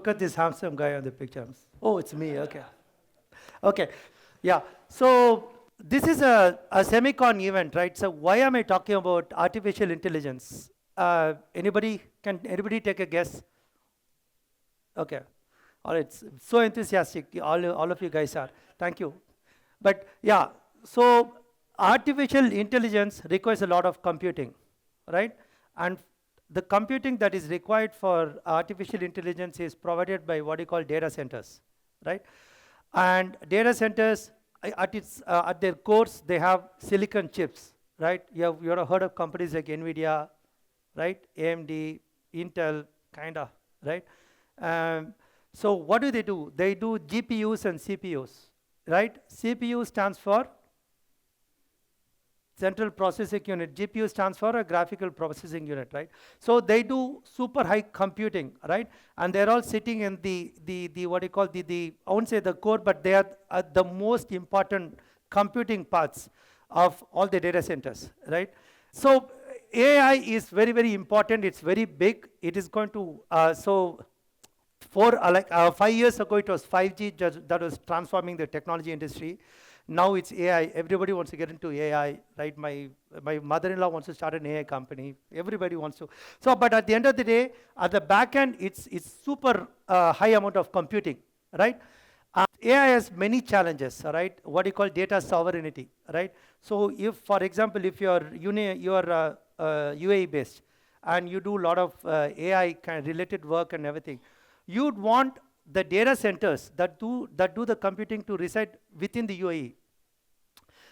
at this handsome guy on the picture. Oh, it's me, okay. Okay, yeah. So this is a Semicon event, right? So why am I talking about artificial intelligence? Can anybody take a guess? Okay. All right, so enthusiastic, all of you guys are. Thank you. But yeah, so artificial intelligence requires a lot of computing, right? And the computing that is required for artificial intelligence is provided by what you call data centers, right? And data centers, at their cores, they have silicon chips, right? You have heard of companies like NVIDIA, right? AMD, Intel, kinda, right? So what do? They do GPUs and CPUs, right? CPU stands for central processing unit. GPU stands for a graphical processing unit, right? So they do super high computing, right? And they're all sitting in the what do you call I won't say the core, but they are the most important computing parts of all the data centers, right? So AI is very, very important. It's very big. It is going to, 5 years ago, it was 5G that was transforming the technology industry. Now it's AI. Everybody wants to get into AI, right? My mother-in-law wants to start an AI company. Everybody wants to. So, but at the end of the day, at the back end, it's super high amount of computing, right? AI has many challenges, right? What you call data sovereignty, right? So, if, for example, if you're UAE based and you do a lot of AI kind of related work and everything, you'd want the data centers that do the computing to reside within the UAE.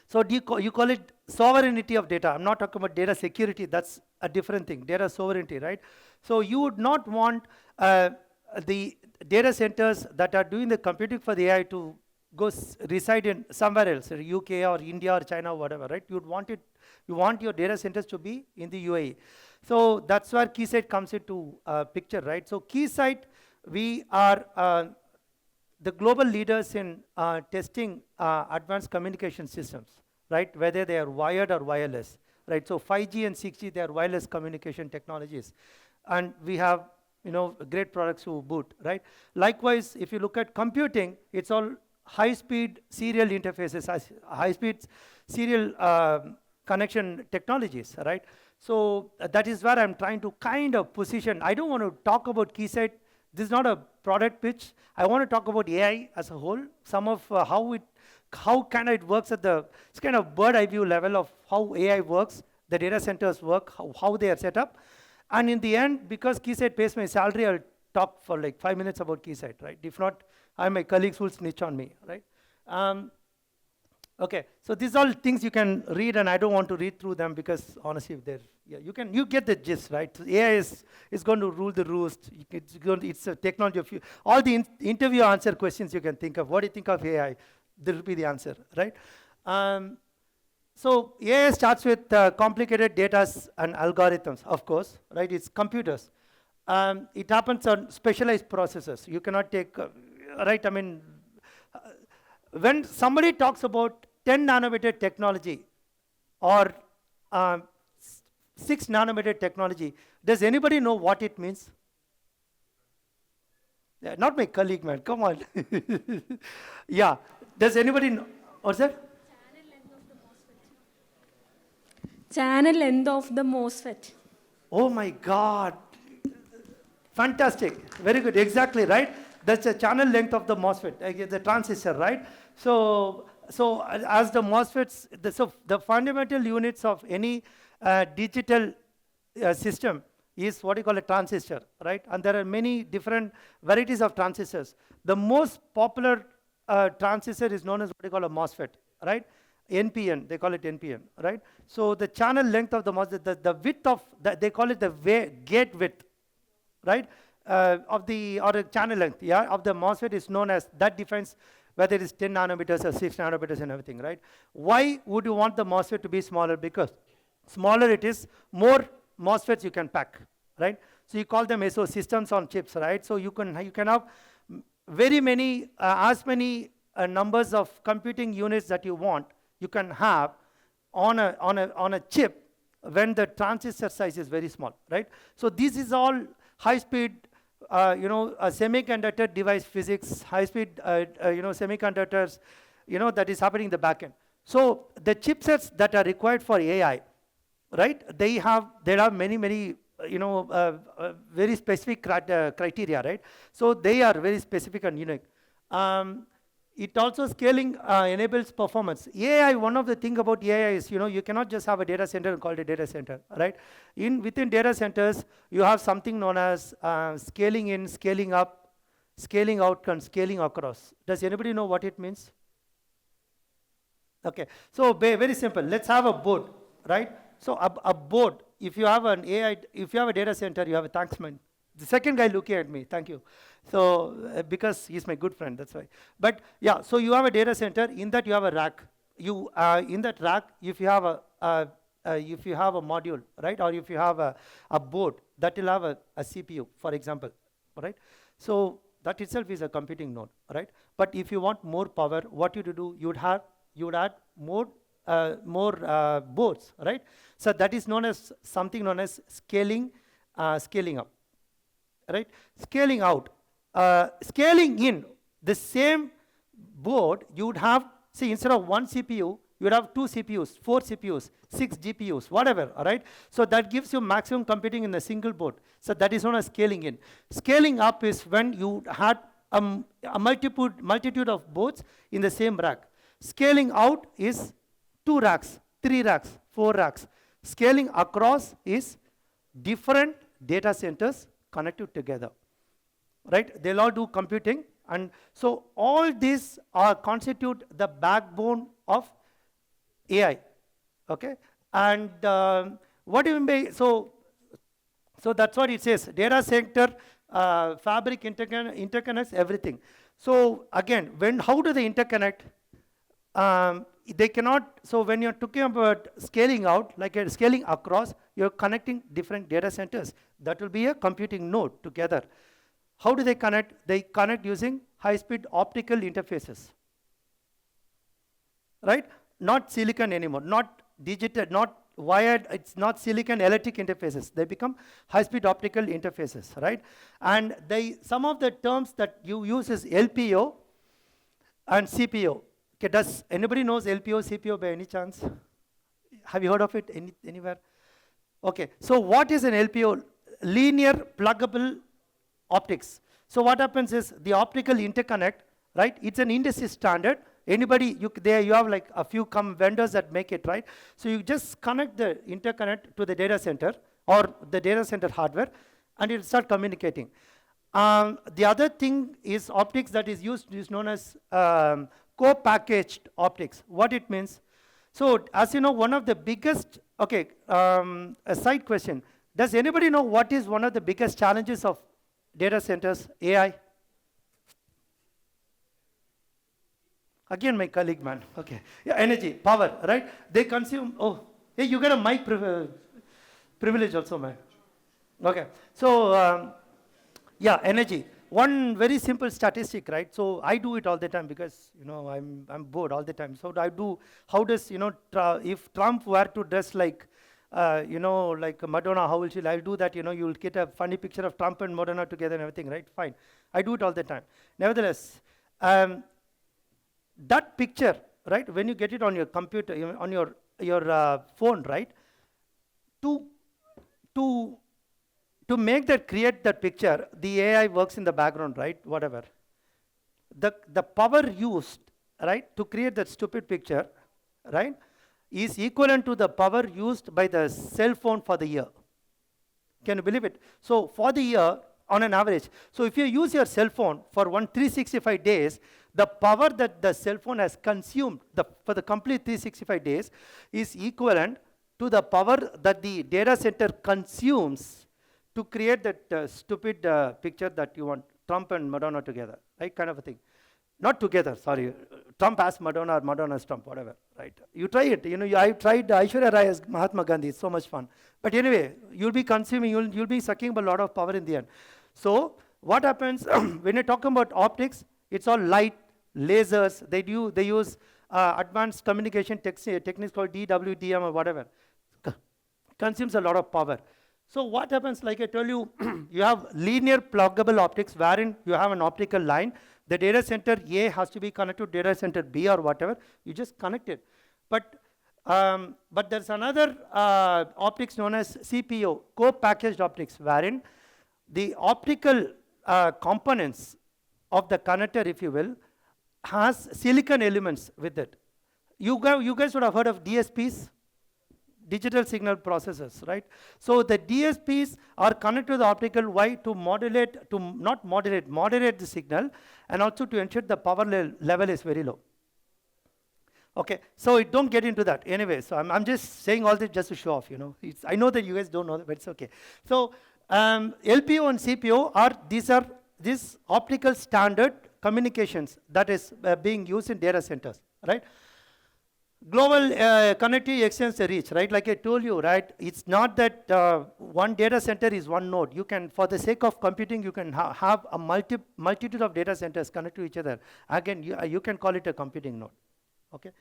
So you call it sovereignty of data. I'm not talking about data security. That's a different thing. Data sovereignty, right? So you would not want the data centers that are doing the computing for the AI to go reside in somewhere else, UK or India or China or whatever, right? You want your data centers to be in the UAE. So that's where Keysight comes into picture, right? So Keysight, we are the global leaders in testing advanced communication systems, right? Whether they are wired or wireless, right? So 5G and 6G, they are wireless communication technologies. And we have, great products to boot, right? Likewise, if you look at computing, it's all high-speed serial interfaces, high-speed serial connection technologies, right? So that is where I'm trying to kind of position. I don't want to talk about Keysight. This is not a product pitch. I want to talk about AI as a whole, some of how kind of it works at it's kind of bird eye view level of how AI works, the data centers work, how they are set up. And in the end, because Keysight pays my salary, I'll talk for like 5 minutes about Keysight, right? If not, my colleagues will snitch on me, right? Okay, so these are all things you can read, and I don't want to read through them because honestly, you get the gist, right? AI is going to rule the roost. It's a technology of all the interview answer questions you can think of. What do you think of AI? There will be the answer, right? So AI starts with complicated data and algorithms, of course, right? It's computers. It happens on specialized processors. You cannot take, right? I mean, when somebody talks about 10 nanometer technology or 6 nanometer technology, does anybody know what it means? Yeah, not my colleague, man, come on. Yeah, does anybody know? What's that? Channel length of the MOSFET. Oh my God. Fantastic. Very good. Exactly, right? That's the channel length of the MOSFET, the transistor, right? So as the MOSFETs, the fundamental units of any digital system is what you call a transistor, right? And there are many different varieties of transistors. The most popular transistor is known as what you call a MOSFET, right? NPN, they call it NPN, right? So the channel length of the MOSFET, the width of, they call it the gate width, right? Or a channel length, yeah, of the MOSFET is known as, that defines whether it is 10 nanometers or 6 nanometers and everything, right? Why would you want the MOSFET to be smaller? Because smaller it is, more MOSFETs you can pack, right? So you call them SO, systems on chips, right? So you can have very many, as many numbers of computing units that you want, you can have on a chip when the transistor size is very small, right? So this is all high-speed a semiconductor device physics, high-speed, semiconductors, that is happening in the back end. So the chipsets that are required for AI, right? There are many, very specific criteria, right? So they are very specific and unique. It also scaling enables performance. AI, one of the thing about AI is, you cannot just have a data center and call it a data center, right? Within data centers, you have something known as scaling in, scaling up, scaling out, and scaling across. Does anybody know what it means? Okay, so very simple. Let's have a board, right? So a board, if you have an AI, if you have a data center, you have a thanksman. The second guy looking at me, thank you. So because he's my good friend, that's why. But yeah, so you have a data center. In that you have a rack. You in that rack, if you have a module, right, or if you have a board that will have a CPU, for example, right? So that itself is a computing node, right? But if you want more power, what you do? You would add more boards, right? So that is known as something known as scaling up. Right? Scaling out. Scaling in, the same board, you would have, see, instead of one CPU, you would have 2 CPUs, 4 CPUs, 6 GPUs, whatever, all right? So that gives you maximum computing in a single board. So that is known as scaling in. Scaling up is when you had a multitude of boards in the same rack. Scaling out is 2 racks, 3 racks, 4 racks. Scaling across is different data centers connected together, right? They'll all do computing, and so all these constitute the backbone of AI, okay? And what do you mean by, so that's what it says, data center, fabric interconnects everything. So again, how do they interconnect? They cannot, so when you're talking about scaling out, like scaling across, you're connecting different data centers. That will be a computing node together. How do they connect? They connect using high-speed optical interfaces, right? Not silicon anymore, not digital, not wired, it's not silicon electric interfaces. They become high-speed optical interfaces, right? And some of the terms that you use is LPO and CPO. Okay, does anybody knows LPO, CPO by any chance? Have you heard of it anywhere? Okay, so what is an LPO? Linear pluggable optics. So what happens is the optical interconnect, right? It's an industry standard. Anybody, you have like a few vendors that make it, right? So you just connect the interconnect to the data center or the data center hardware, and it'll start communicating. The other thing is optics that is used is known as co-packaged optics. What it means? So as you know, one of the biggest, okay, a side question. Does anybody know what is one of the biggest challenges of data centers, AI? Again, my colleague, man. Okay. Yeah, energy, power, right? They consume, oh, hey, you get a mic privilege also, man. Okay. So, yeah, energy. One very simple statistic, right? So I do it all the time because, I'm bored all the time. So I do, how does, if Trump were to dress like, like Madonna, how will she? I'll do that, you'll get a funny picture of Trump and Madonna together and everything, right? Fine. I do it all the time. Nevertheless, that picture, right, when you get it on your computer, on your phone, right, to make that, create that picture, the AI works in the background, right, whatever. The power used, right, to create that stupid picture, right, is equivalent to the power used by the cell phone for the year. Can you believe it? So for the year, on an average, so if you use your cell phone for 365 days, the power that the cell phone has consumed for the complete 365 days is equivalent to the power that the data center consumes to create that stupid picture that you want, Trump and Madonna together, right, kind of a thing. Not together, sorry. Trump as Madonna or Madonna as Trump, whatever, right? You try it. I tried Aishwarya Rai as Mahatma Gandhi. It's so much fun. But anyway, you'll be consuming, you'll be sucking a lot of power in the end. So what happens when you're talking about optics, it's all light, lasers. They use advanced communication techniques called DWDM or whatever. Consumes a lot of power. So what happens, like I told you, you have linear pluggable optics wherein you have an optical line. The data center A has to be connected to data center B or whatever. You just connect it. But there's another optics known as CPO, co-packaged optics, wherein the optical components of the connector, if you will, has silicon elements with it. You guys would have heard of DSPs, digital signal processors, right? So the DSPs are connected to the optical wire to modulate, to not moderate, moderate the signal, and also to ensure the power level is very low. Okay, so don't get into that. Anyway, so I'm just saying all this just to show off, you know. I know that you guys don't know that, but it's okay. So LPO and CPO are these optical standard communications that is being used in data centers, right? Global connectivity extends the reach, right? Like I told you, right? It's not that one data center is one node. You can, for the sake of computing, you can have a multitude of data centers connect to each other. Again, you can call it a computing node, okay?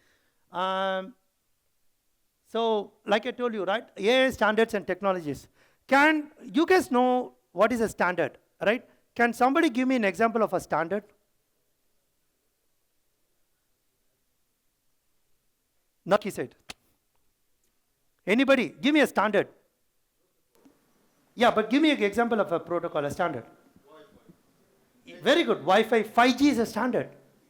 So, like I told you, right? AI standards and technologies. Can you guys know what is a standard, right? Can somebody give me an example of a standard? Not Keysight. Anybody? Give me a standard. Yeah, but give me an example of a protocol, a standard. Wi-Fi. Very good. Wi-Fi. 5G is a standard.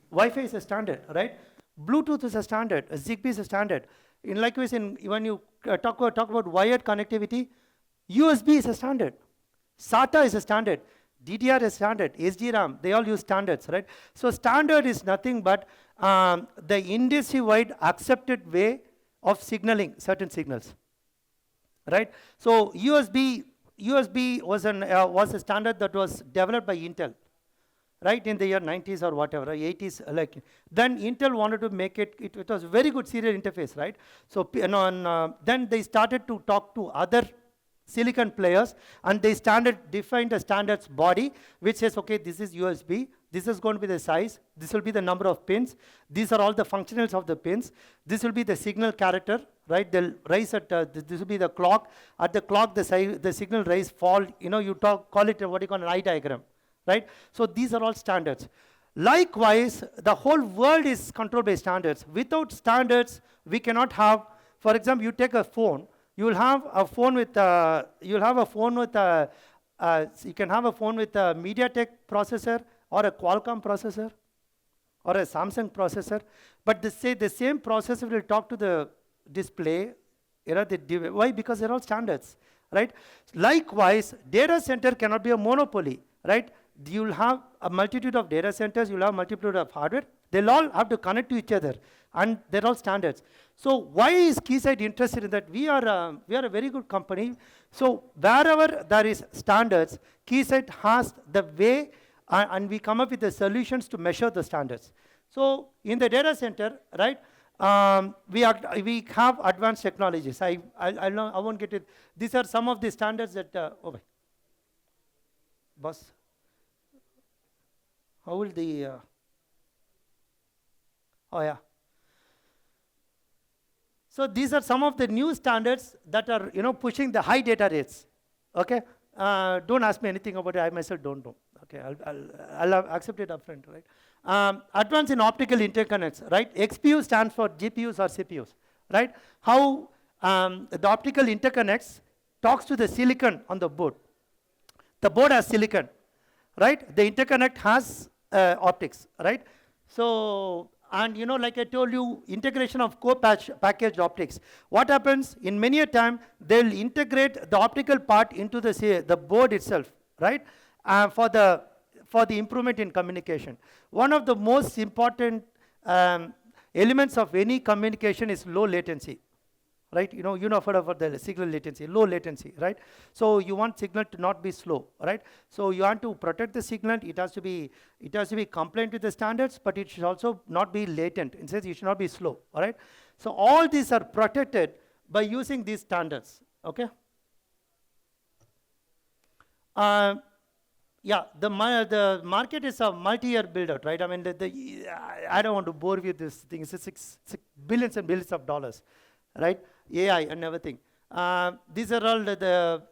Wi-Fi is a standard, right? Bluetooth is a standard. Zigbee is a standard. Likewise, when you talk about wired connectivity, USB is a standard. SATA is a standard. DDR is standard. SDRAM, they all use standards, right? So standard is nothing but the industry-wide accepted way of signaling certain signals, right? So USB was a standard that was developed by Intel, right, in the year 90s or whatever, 80s. Like then Intel wanted to make it. It was a very good serial interface, right? So then they started to talk to other silicon players, and they defined a standards body which says, okay, this is USB, this is going to be the size, this will be the number of pins, these are all the functionals of the pins, this will be the signal character, right? They'll rise at, this will be the clock. At the clock, the signal rise, fall, you know, you call it what you call an eye diagram, right? So these are all standards. Likewise, the whole world is controlled by standards. Without standards, we cannot have, for example, you take a phone, you will have a phone with you can have a phone with a MediaTek processor or a Qualcomm processor or a Samsung processor, but the same processor will talk to the display, you know, why? Because they're all standards, right? Likewise, data center cannot be a monopoly, right? You'll have a multitude of data centers, you'll have a multitude of hardware, they'll all have to connect to each other, and they're all standards. So why is Keysight interested in that? We are a very good company. So wherever there is standards, Keysight has the way, and we come up with the solutions to measure the standards. So in the data center, right, we have advanced technologies. I won't get it. These are some of the standards that, boss, how will the, oh yeah. So these are some of the new standards that are, you know, pushing the high data rates. Okay, don't ask me anything about it. I myself don't know. Okay, I'll accept it upfront, right? Advance in optical interconnects, right? XPU stands for GPUs or CPUs, right? How the optical interconnects talks to the silicon on the board. The board has silicon, right? The interconnect has optics, right? So, and you know, like I told you, integration of co-packaged optics. What happens in many a time, they'll integrate the optical part into the board itself, right? For the improvement in communication. One of the most important elements of any communication is low latency, right? You know heard about the signal latency, low latency, right? So you want signal to not be slow, right? So you want to protect the signal. It has to be compliant with the standards, but it should also not be latent. It says it should not be slow, all right? So all these are protected by using these standards, okay? Yeah, the market is a multi-year build-out, right? I mean, I don't want to bore you with this thing. It's $6 billions and billions of dollars, right? AI and everything. These are all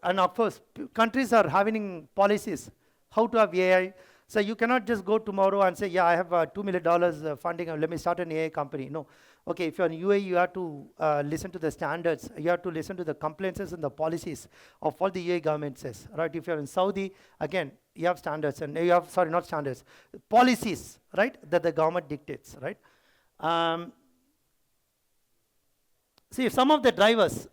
and of course, countries are having policies how to have AI. So you cannot just go tomorrow and say, yeah, I have $2 million funding, let me start an AI company. No. Okay, if you're in UAE, you have to listen to the standards, you have to listen to the compliances and the policies of what the UAE government says, right? If you're in Saudi, again, you have standards, and you have, sorry, not standards, policies, right, that the government dictates, right? See, some of the drivers,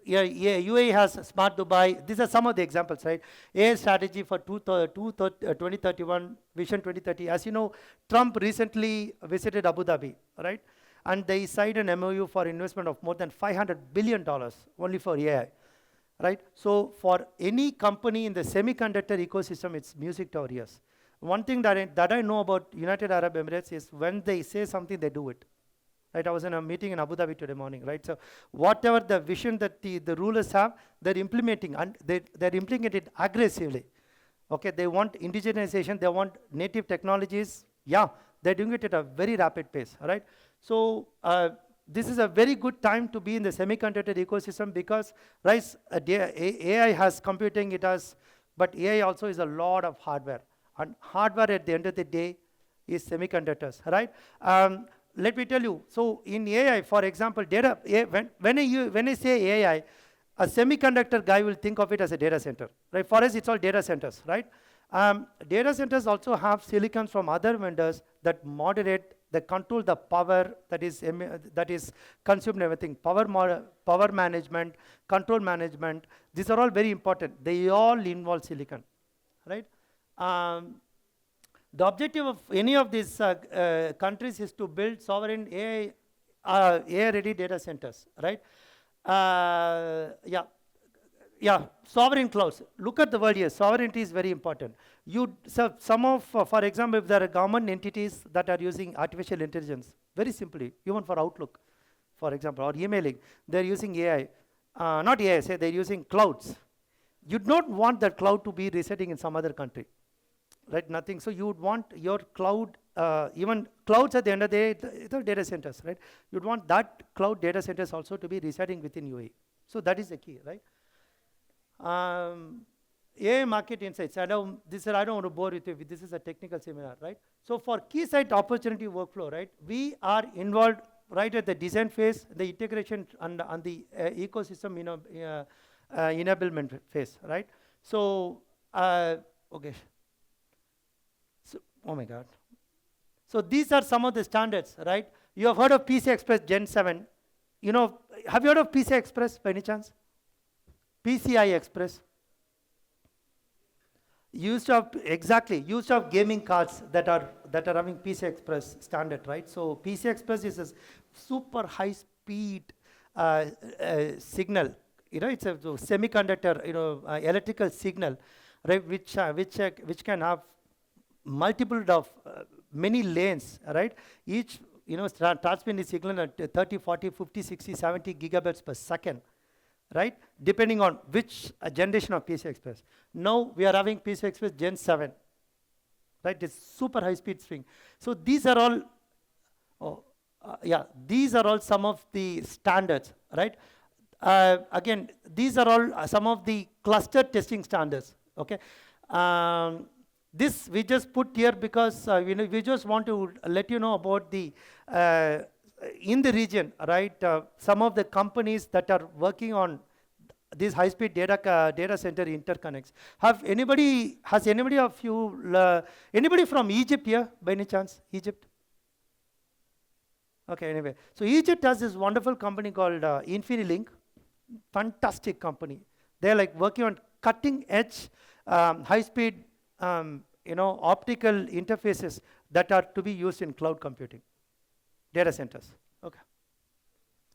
UAE has Smart Dubai. These are some of the examples, right? AI strategy for 2031, Vision 2030. As you know, Trump recently visited Abu Dhabi, right? And they signed an MOU for investment of more than $500 billion only for AI, right? So for any company in the semiconductor ecosystem, it's music to our ears. One thing that I know about United Arab Emirates is when they say something, they do it. Right, I was in a meeting in Abu Dhabi today morning, right? So whatever the vision that the rulers have, they're implementing, and they're implementing it aggressively. Okay, they want indigenization, they want native technologies. Yeah, they're doing it at a very rapid pace, right? So this is a very good time to be in the semiconductor ecosystem because, right, AI has computing, it has, but AI also is a lot of hardware. And hardware at the end of the day is semiconductors, right? Let me tell you, so in AI, for example, data, when I say AI, a semiconductor guy will think of it as a data center, right? For us, it's all data centers, right? Data centers also have silicons from other vendors that moderate, that control the power that is consumed and everything. Power management, control management, these are all very important. They all involve silicon, right? The objective of any of these countries is to build sovereign AI-ready data centers, right? Sovereign clouds. Look at the word here. Sovereignty is very important. For example, if there are government entities that are using artificial intelligence, very simply, even for Outlook, for example, or emailing, they're using AI. Not AI, say they're using clouds. You don't want that cloud to be residing in some other country. Right, nothing. So you would want your cloud, even clouds at the end of the day, it's data centers, right? You'd want that cloud data centers also to be residing within UAE. So that is the key, right? AI market insights. I don't want to bore with you. This is a technical seminar, right? So for Keysight opportunity workflow, right? We are involved right at the design phase, the integration, and the ecosystem, enablement phase, right? So okay. Oh my God. So these are some of the standards, right? You have heard of PCI Express Gen 7. Have you heard of PCI Express by any chance? PCI Express. You used to have gaming cards that are having PCI Express standard, right? So PCI Express is a super high speed signal. It's a semiconductor, electrical signal, right? Which can have multiple of many lanes, right? Each, transmitting the signal at 30, 40, 50, 60, 70 gigabits per second, right? Depending on which generation of PCI Express. Now we are having PCI Express Gen 7, right? It's super high speed swing. So these are all, these are all some of the standards, right? Again, these are all some of the cluster testing standards, okay? This we just put here because we just want to let you know about the in the region, right? Some of the companies that are working on these high-speed data center interconnects. Has anybody of you anybody from Egypt here by any chance? Egypt? Okay, anyway, so Egypt has this wonderful company called Infinilink, fantastic company. They're like working on cutting-edge high-speed optical interfaces that are to be used in cloud computing, data centers. Okay,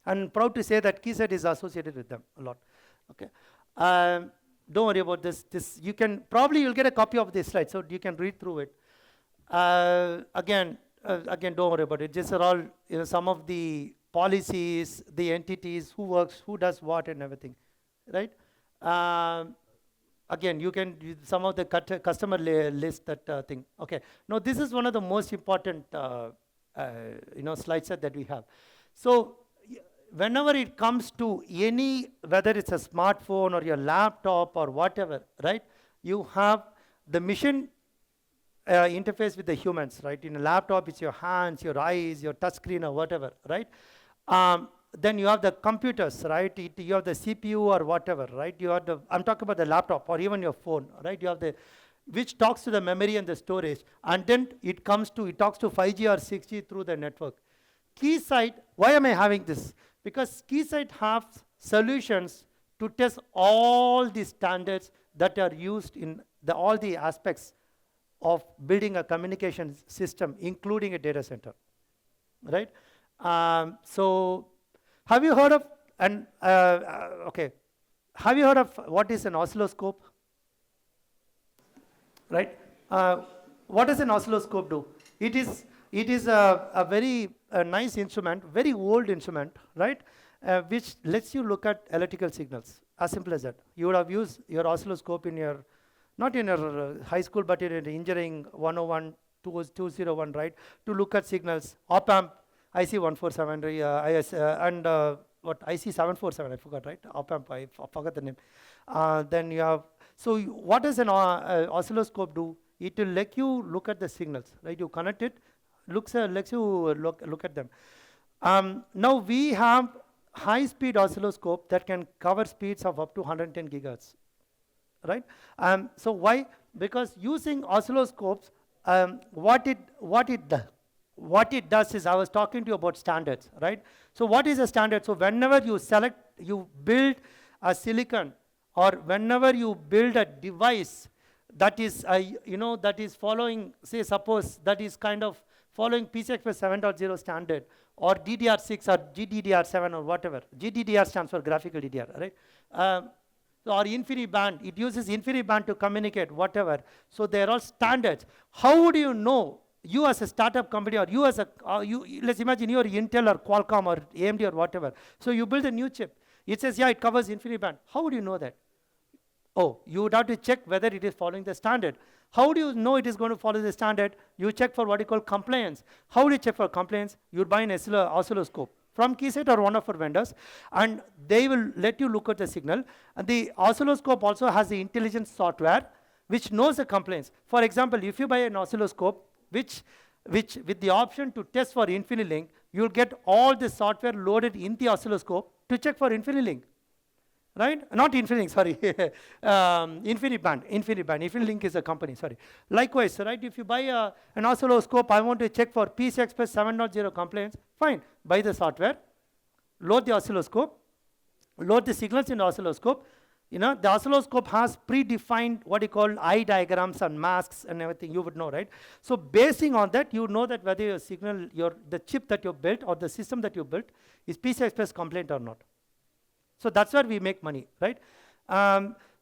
and proud to say that Keysight is associated with them a lot. Okay, don't worry about this. You'll get a copy of this slide, so you can read through it. Again, don't worry about it. These are all some of the policies, the entities, who works, who does what, and everything, right? Again, you can use some of the customer list, that thing. Okay. Now this is one of the most important slides that we have. So whenever it comes to any, whether it's a smartphone or your laptop or whatever, right? You have the mission interface with the humans, right? In a laptop, it's your hands, your eyes, your touch screen or whatever, right? Then you have the computers, right? You have the CPU or whatever, right? You have the, I'm talking about the laptop or even your phone, right? You have the, which talks to the memory and the storage, and then it talks to 5G or 6G through the network. Keysight, why am I having this? Because Keysight has solutions to test all the standards that are used in all the aspects of building a communication system, including a data center, right? So, have you heard of, okay, have you heard of what is an oscilloscope? Right? What does an oscilloscope do? It is a very nice instrument, very old instrument, right? Which lets you look at electrical signals. As simple as that. You would have used your oscilloscope in your, not in your high school, but in your engineering 101, 201, right? To look at signals. Op-amp, IC147, and what, IC747, I forgot, right? Op-amp, I forgot the name. Then you have, so what does an oscilloscope do? It will let you look at the signals, right? You connect it, lets you look at them. Now we have high-speed oscilloscope that can cover speeds of up to 110 gigahertz, right? So why? Because using oscilloscopes, what it does is, I was talking to you about standards, right? So what is a standard? So whenever you build a silicon, or whenever you build a device that is, that is following, say, suppose that is kind of following PCI Express 7.0 standard, or DDR6 or GDDR7 or whatever. GDDR stands for graphical DDR, right? Or InfiniBand, it uses InfiniBand to communicate, whatever. So they're all standards. How would you know? You as a startup company, or you as a, let's imagine you are Intel or Qualcomm or AMD or whatever. So you build a new chip. It says, yeah, it covers InfiniBand. How would you know that? Oh, you would have to check whether it is following the standard. How do you know it is going to follow the standard? You check for what you call compliance. How do you check for compliance? You would buy an oscilloscope from Keysight or one of our vendors, and they will let you look at the signal. And the oscilloscope also has the intelligence software which knows the compliance. For example, if you buy an oscilloscope, which with the option to test for InfiniLink, you'll get all the software loaded in the oscilloscope to check for InfiniLink. Right? Not InfiniLink, sorry. InfiniBand. InfiniLink is a company, sorry. Likewise, right? If you buy an oscilloscope, I want to check for PCI Express 7.0 compliance. Fine. Buy the software, load the oscilloscope, load the signals in the oscilloscope. The oscilloscope has predefined what you call eye diagrams and masks and everything. You would know, right? So basing on that, you know that whether your signal, the chip that you built or the system that you built is PCI Express compliant or not. So that's where we make money, right?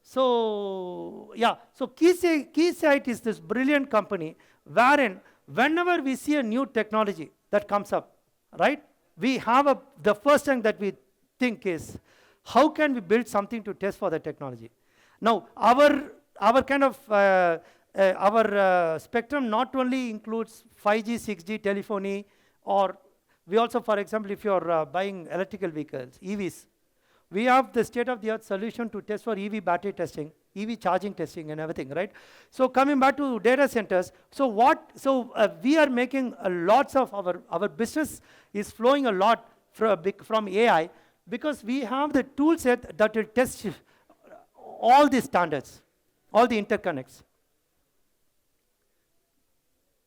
So Keysight is this brilliant company wherein whenever we see a new technology that comes up, right? We have the first thing that we think is, how can we build something to test for the technology? Now, our kind of our spectrum not only includes 5G, 6G telephony, or we also, for example, if you're buying electrical vehicles, EVs, we have the state-of-the-art solution to test for EV battery testing, EV charging testing, and everything, right? So coming back to data centers, so we are making lots of our business is flowing a lot from AI, because we have the tool set that will test all the standards, all the interconnects.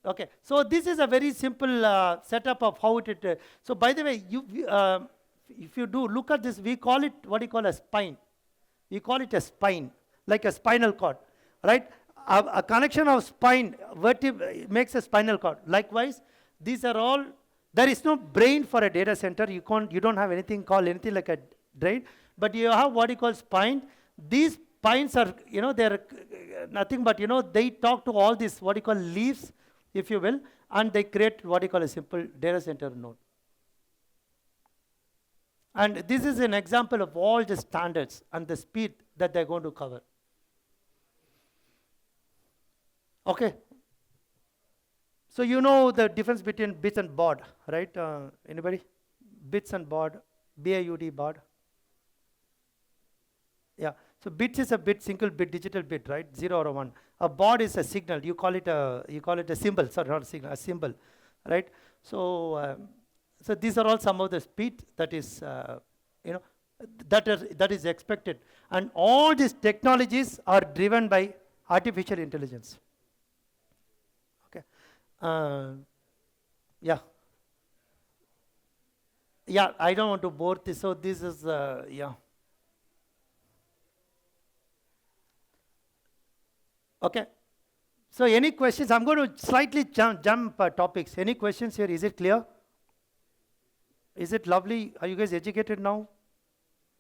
Okay, so this is a very simple setup of how it. So by the way, if you do look at this, we call it what you call a spine. We call it a spine, like a spinal cord, right? A connection of spine makes a spinal cord. Likewise, these are all. There is no brain for a data center. You don't have anything like a brain, but you have what you call spine. These spines are, they're nothing but, they talk to all these what you call leaves, if you will, and they create what you call a simple data center node. And this is an example of all the standards and the speed that they're going to cover. Okay. So you know the difference between bits and baud, right? Anybody? Bits and baud. BIUD, baud. Yeah. So bits is a bit, single bit, digital bit, right? 0 or 1. A baud is a signal. You call it a symbol. Sorry, not a signal, a symbol, right? So so these are all some of the speed that is you know that is expected, and all these technologies are driven by artificial intelligence. Okay. Yeah. Yeah. I don't want to bore this. So this is yeah. Okay. So any questions? I'm going to slightly jump topics. Any questions here? Is it clear? Is it lovely? Are you guys educated now?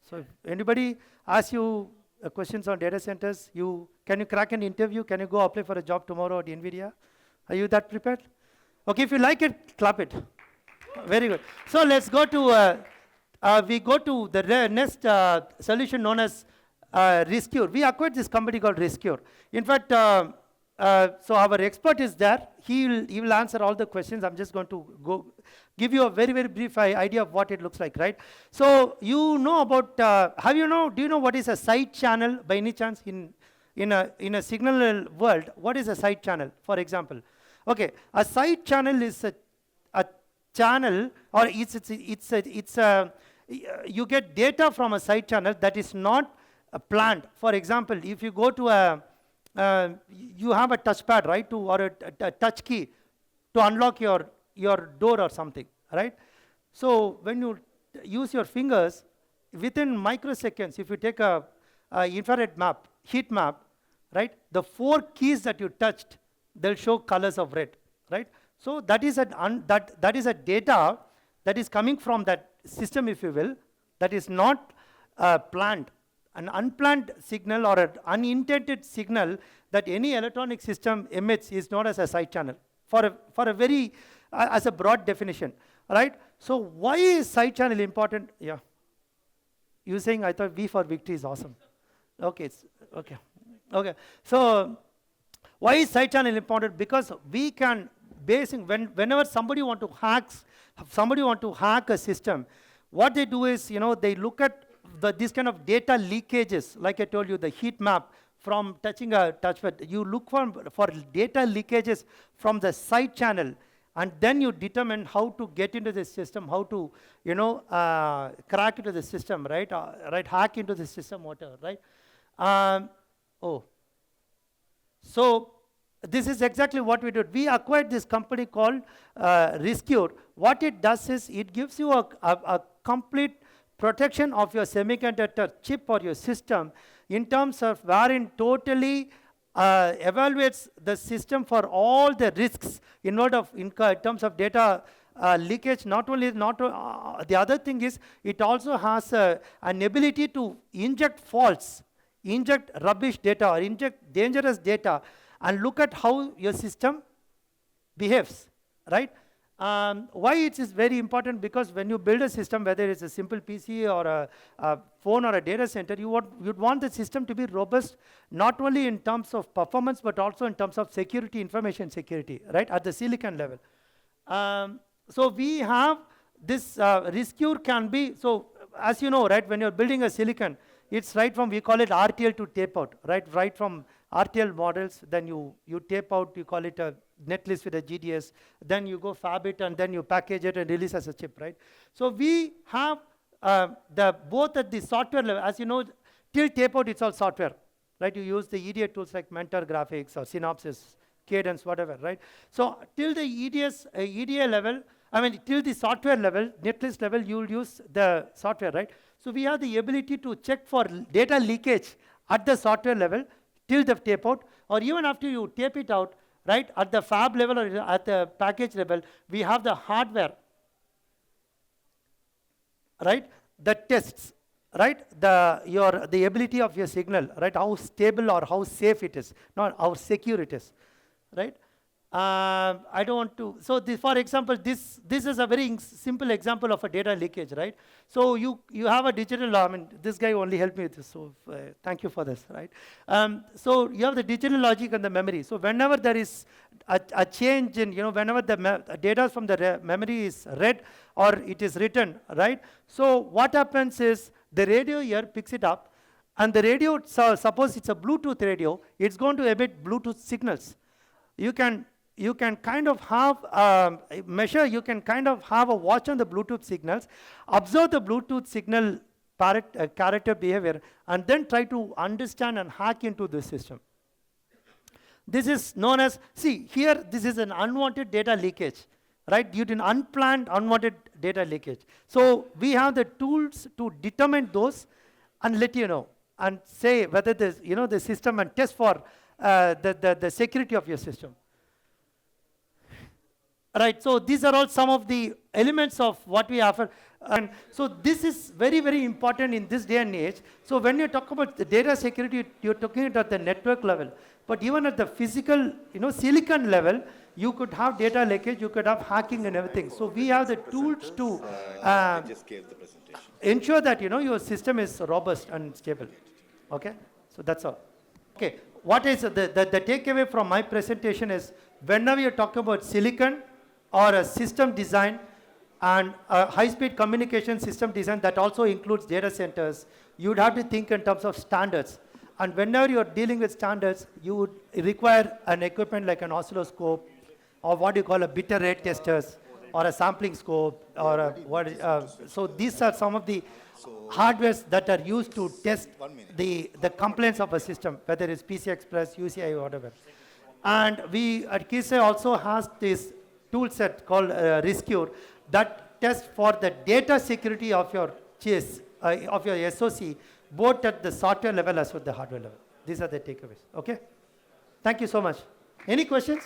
So if anybody asks you questions on data centers, can you crack an interview? Can you go apply for a job tomorrow at NVIDIA? Are you that prepared? Okay, if you like it, clap it. Very good. So let's go to, we go to the next solution known as Rescure. We acquired this company called Rescure. In fact, so our expert is there. He will answer all the questions. I'm just going to give you a very, very brief idea of what it looks like, right? So you know about, do you know what is a side channel by any chance in a signal world? What is a side channel, for example? Okay, a side channel is a channel, or it's a you get data from a side channel that is not planned. For example, if you go to you have a touchpad, right, or a touch key to unlock your door or something, right? So when you use your fingers, within microseconds, if you take a infrared map, heat map, right, the 4 keys that you touched, they'll show colors of red, right? So that is that is a data that is coming from that system, if you will, that is not planned. An unplanned signal or an unintended signal that any electronic system emits is known as a side channel, for a very as a broad definition, right? So why is side channel important? Yeah. You saying I thought V for victory is awesome. Okay, it's okay. Okay. So why is side channel important? Because we can whenever somebody want to hack a system, what they do is, they look at this kind of data leakages, like I told you, the heat map from touching a touchpad. You look for data leakages from the side channel, and then you determine how to get into the system, how to, crack into the system, right? Hack into the system, whatever, right? So this is exactly what we did. We acquired this company called Rescure. What it does is it gives you a complete protection of your semiconductor chip or your system, in terms of wherein totally evaluates the system for all the risks in terms of data leakage. The other thing is, it also has an ability to inject faults, inject rubbish data, or inject dangerous data, and look at how your system behaves, right? Why it is very important? Because when you build a system, whether it's a simple PC or a phone or a data center, you'd want the system to be robust, not only in terms of performance, but also in terms of security, information security, right, at the silicon level. So we have this Rescure can be, so as you know, right, when you're building a silicon, it's right from, we call it RTL to tape out, right from RTL models, then you tape out, you call it a netlist with a GDS, then you go fab it, and then you package it and release as a chip, right? So we have both at the software level, as you know, till tape out it's all software, right? You use the EDA tools like Mentor Graphics or Synopsys, Cadence, whatever, right? So till the EDA level, till the software level, netlist level, you'll use the software, right? So we have the ability to check for data leakage at the software level till the tape out, or even after you tape it out, right, at the fab level or at the package level, we have the hardware, right, that tests, right, the ability of your signal, right, how stable or how safe it is, not how secure it is, right? I don't want to. So, for example, this is a very simple example of a data leakage, right? So you have a digital. I mean, this guy only helped me with this. So thank you for this, right? So you have the digital logic and the memory. So whenever there is a change in, whenever the data from the memory is read or it is written, right? So what happens is the radio here picks it up, and the radio. So suppose it's a Bluetooth radio, it's going to emit Bluetooth signals. You can kind of have you can kind of have a watch on the Bluetooth signals, observe the Bluetooth signal character behavior, and then try to understand and hack into the system. This is known as, see here, this is an unwanted data leakage, right? Due to an unplanned, unwanted data leakage. So we have the tools to determine those and let you know, and say whether this, the system, and test for the security of your system. Right, so these are all some of the elements of what we offer. And so this is very, very important in this day and age. So when you talk about the data security, you're talking it at the network level. But even at the physical, silicon level, you could have data leakage, you could have hacking and everything. So we have the tools to just gave the presentation. ensure that your system is robust and stable. Okay, so that's all. Okay, what is the takeaway from my presentation is, whenever you talk about silicon or a system design and a high-speed communication system design that also includes data centers, you would have to think in terms of standards. And whenever you're dealing with standards, you would require an equipment like an oscilloscope, or what you call a bit rate testers, or a sampling scope, or so these are some of the hardwares that are used to test the compliance of a system, whether it's PCI Express, UCI, or whatever. And we at Keysight also has this tool set called Rescue that tests for the data security of your of your SoC, both at the software level as well as the hardware level. These are the takeaways. Okay? Thank you so much. Any questions?